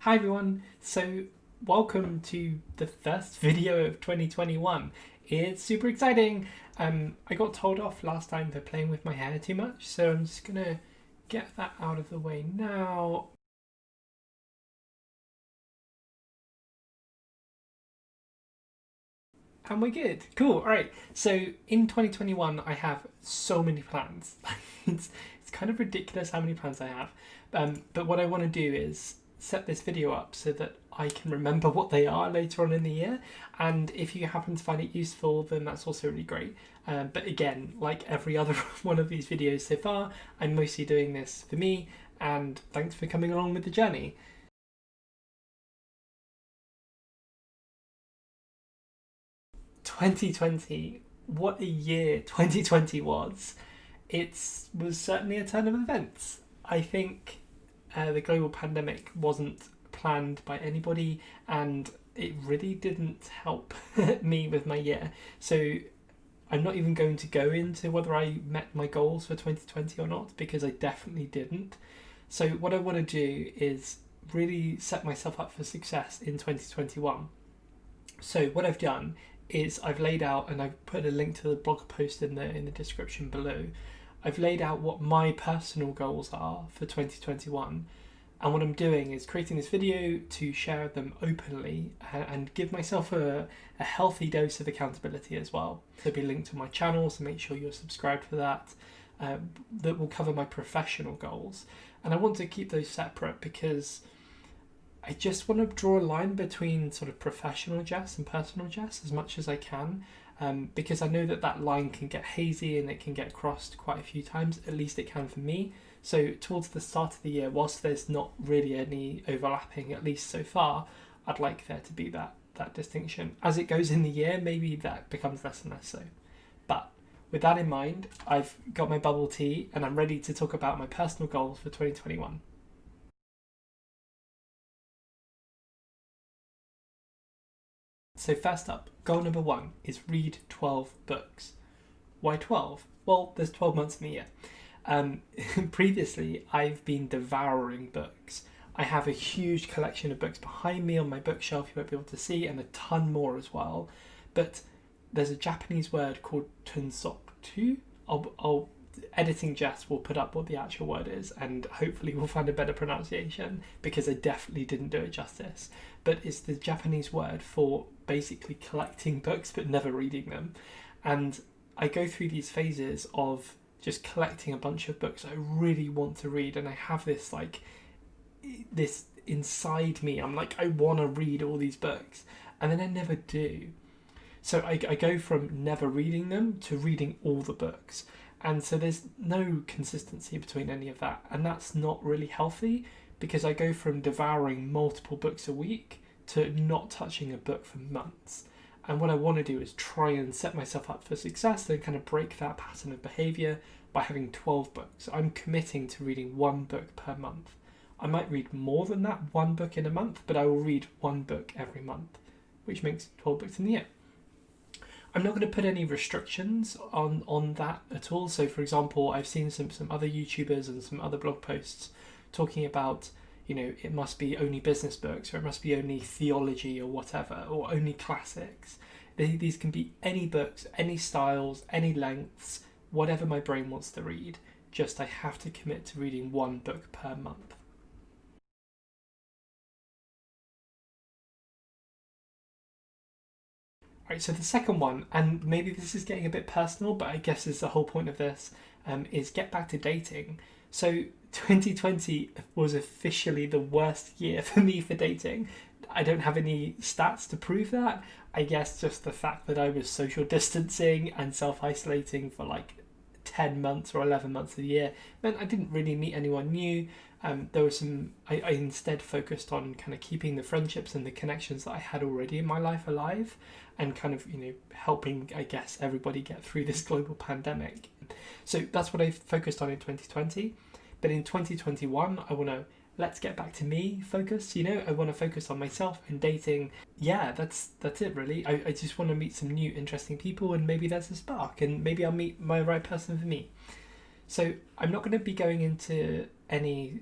Hi everyone, so welcome to the first video of 2021. It's super exciting. I got told off last time for playing with my hair too much, so I'm just gonna get that out of the way now. And we're good. Cool. All right. So in 2021, I have so many plans. It's kind of ridiculous how many plans I have. But what I want to do is set this video up so that I can remember what they are later on in the year. And if you happen to find it useful, then that's also really great. But again, like every other one of these videos so far, I'm mostly doing this for me. And thanks for coming along with the journey. 2020, what a year 2020 was. It was certainly a turn of events. I think the global pandemic wasn't planned by anybody, and it really didn't help me with my year. So I'm not even going to go into whether I met my goals for 2020 or not, because I definitely didn't. So what I want to do is really set myself up for success in 2021. So what I've done is I've laid out, and I've put a link to the blog post in the description below. I've laid out what my personal goals are for 2021, and what I'm doing is creating this video to share them openly and give myself a healthy dose of accountability as well. There'll be a link to my channel, so make sure you're subscribed for that. That will cover my professional goals, and I want to keep those separate because I just want to draw a line between sort of professional Jess and personal Jess as much as I can, because I know that that line can get hazy and it can get crossed quite a few times. At least it can for me. So towards the start of the year, whilst there's not really any overlapping, at least so far, I'd like there to be that distinction. As it goes in the year, maybe that becomes less and less so. But with that in mind, I've got my bubble tea and I'm ready to talk about my personal goals for 2021. So first up, goal number one is read 12 books. Why 12? Well, there's 12 months in the year. Um, Previously, I've been devouring books. I have a huge collection of books behind me on my bookshelf you won't be able to see, and a ton more as well. But there's a Japanese word called tunsoktu. I'll editing Jess will put up what the actual word is, and hopefully we'll find a better pronunciation because I definitely didn't do it justice. But it's the Japanese word for basically collecting books but never reading them. And I go through these phases of just collecting a bunch of books I really want to read, and I have this inside me. I'm like, I want to read all these books, and then I never do. So I go from never reading them to reading all the books. And so there's no consistency between any of that. And that's not really healthy because I go from devouring multiple books a week to not touching a book for months. And what I want to do is try and set myself up for success and kind of break that pattern of behavior by having 12 books. I'm committing to reading one book per month. I might read more than that, one book in a month, but I will read one book every month, which makes 12 books in the year. I'm not going to put any restrictions on that at all. So, for example, I've seen some other YouTubers and some other blog posts talking about, it must be only business books, or it must be only theology or whatever, or only classics. These can be any books, any styles, any lengths, whatever my brain wants to read. Just I have to commit to reading one book per month. Right, so the second one, and maybe this is getting a bit personal, but I guess is the whole point of this, is get back to dating. So 2020 was officially the worst year for me for dating. I don't have any stats to prove that. I guess just the fact that I was social distancing and self-isolating for like 10 months or 11 months of the year meant I didn't really meet anyone new. There was I instead focused on kind of keeping the friendships and the connections that I had already in my life alive, and kind of, helping, I guess, everybody get through this global pandemic. So that's what I focused on in 2020. But in 2021, I want to let's get back to me focus. I want to focus on myself and dating. Yeah, that's it really. I just want to meet some new interesting people, and maybe there's a spark, and maybe I'll meet my right person for me. So I'm not going to be going into any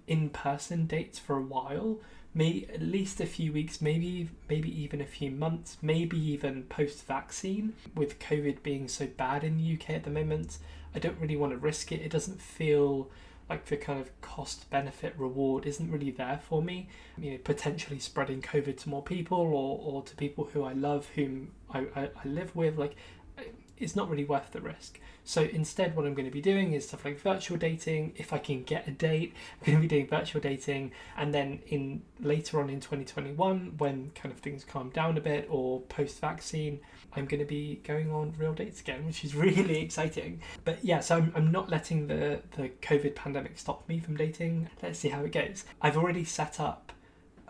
in-person dates for a while, at least a few weeks, maybe even a few months, maybe even post-vaccine. With COVID being so bad in the UK at the moment, I don't really want to risk it. It doesn't feel like the kind of cost benefit reward isn't really there for me. Potentially spreading COVID to more people, or to people who I love, whom I live with, like, it's not really worth the risk. So instead, what I'm going to be doing is stuff like virtual dating. If I can get a date, I'm going to be doing virtual dating. And then later on in 2021, when kind of things calm down a bit, or post-vaccine, I'm going to be going on real dates again, which is really exciting. But yeah, so I'm not letting the COVID pandemic stop me from dating. Let's see how it goes. I've already set up,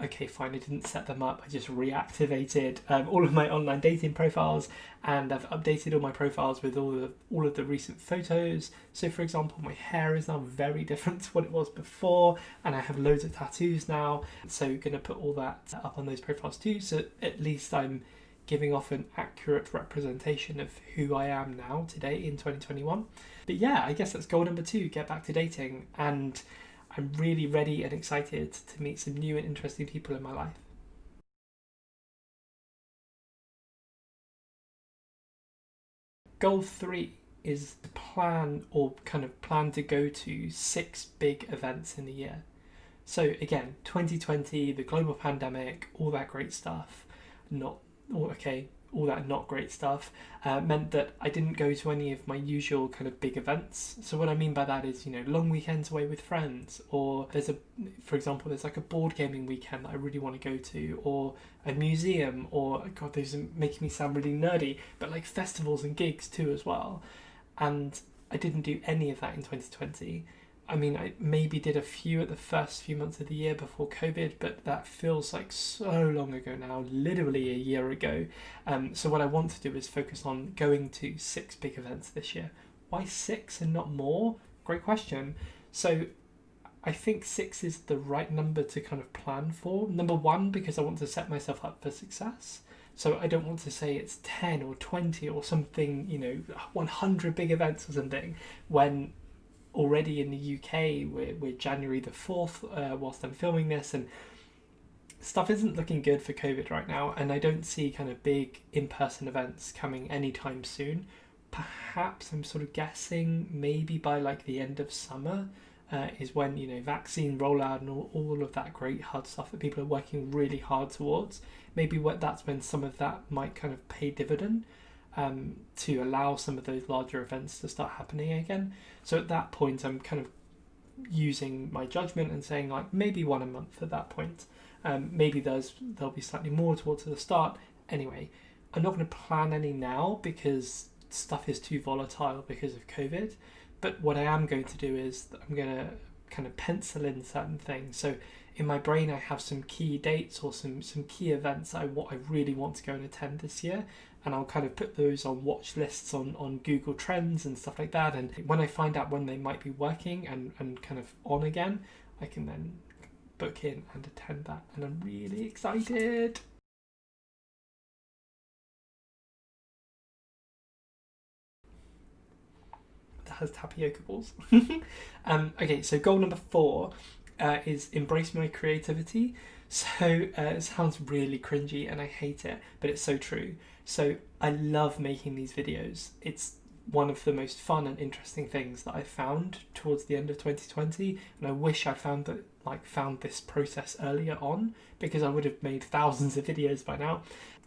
okay, fine, I didn't set them up. I just reactivated all of my online dating profiles, and I've updated all my profiles with all of the recent photos. So, for example, my hair is now very different to what it was before, and I have loads of tattoos now. So, going to put all that up on those profiles too. So, at least I'm giving off an accurate representation of who I am now today in 2021. But yeah, I guess that's goal number 2: get back to dating. And I'm really ready and excited to meet some new and interesting people in my life. Goal 3 is to plan to go to 6 big events in the year. So again, 2020, the global pandemic, all that great stuff, all that not great stuff, meant that I didn't go to any of my usual kind of big events. So what I mean by that is, long weekends away with friends, or for example, there's like a board gaming weekend that I really want to go to, or a museum, or God, those are making me sound really nerdy, but like festivals and gigs too as well. And I didn't do any of that in 2020. I mean, I maybe did a few at the first few months of the year before COVID, but that feels like so long ago now, literally a year ago. So what I want to do is focus on going to 6 big events this year. Why 6 and not more? Great question. So I think 6 is the right number to kind of plan for. Number 1, because I want to set myself up for success. So I don't want to say it's 10 or 20 or something, 100 big events or something, when already in the UK we're January the 4th whilst I'm filming this, and stuff isn't looking good for COVID right now, and I don't see kind of big in-person events coming anytime soon. Perhaps I'm sort of guessing maybe by like the end of summer is when vaccine rollout and all of that great hard stuff that people are working really hard towards, maybe that's when some of that might kind of pay dividend, to allow some of those larger events to start happening again. So at that point, I'm kind of using my judgment and saying like maybe 1 a month at that point. Maybe there'll be slightly more towards the start. Anyway, I'm not going to plan any now because stuff is too volatile because of COVID. But what I am going to do is I'm going to kind of pencil in certain things. So in my brain, I have some key dates or some key events I really want to go and attend this year. And I'll kind of put those on watch lists on Google Trends and stuff like that. And when I find out when they might be working and kind of on again, I can then book in and attend that. And I'm really excited. That has tapioca balls. Okay, so goal number 4 is embrace my creativity. So it sounds really cringy and I hate it, but it's so true. So I love making these videos. It's one of the most fun and interesting things that I found towards the end of 2020, and I wish I found this process earlier on, because I would have made thousands of videos by now.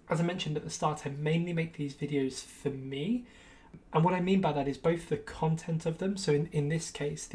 As I mentioned at the start, I mainly make these videos for me. And what I mean by that is both the content of them. So in this case,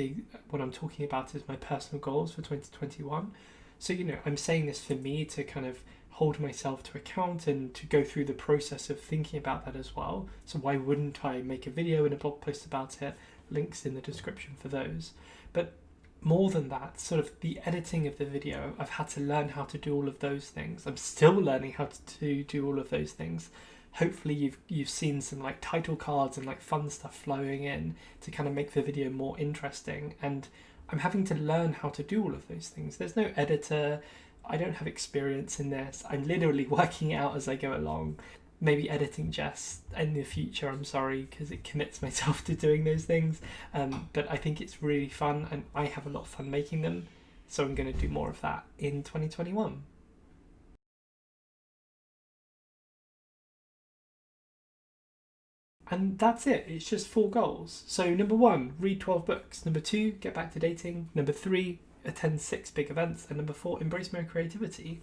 what I'm talking about is my personal goals for 2021. So, I'm saying this for me to kind of hold myself to account and to go through the process of thinking about that as well. So why wouldn't I make a video and a blog post about it? Links in the description for those. But more than that, sort of the editing of the video, I've had to learn how to do all of those things. I'm still learning how to do all of those things. Hopefully you've seen some like title cards and like fun stuff flowing in to kind of make the video more interesting, and I'm having to learn how to do all of those things. There's no editor, I don't have experience in this, I'm literally working it out as I go along. Maybe editing Jess in the future, I'm sorry, because it commits myself to doing those things, but I think it's really fun and I have a lot of fun making them. So I'm going to do more of that in 2021. And that's it. It's just 4 goals. So number 1, read 12 books. Number 2, get back to dating. Number 3, attend 6 big events. And number 4, embrace my creativity.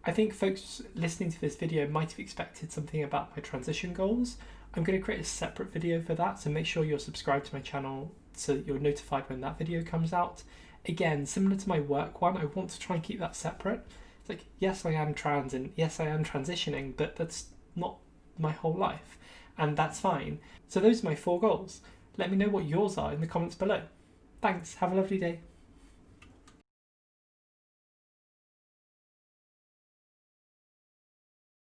I think folks listening to this video might have expected something about my transition goals. I'm going to create a separate video for that, so make sure you're subscribed to my channel so that you're notified when that video comes out. Again, similar to my work one, I want to try and keep that separate. It's like, yes, I am trans and yes, I am transitioning, but that's not my whole life, and that's fine. So those are my 4 goals. Let me know what yours are in the comments below. Thanks, have a lovely day.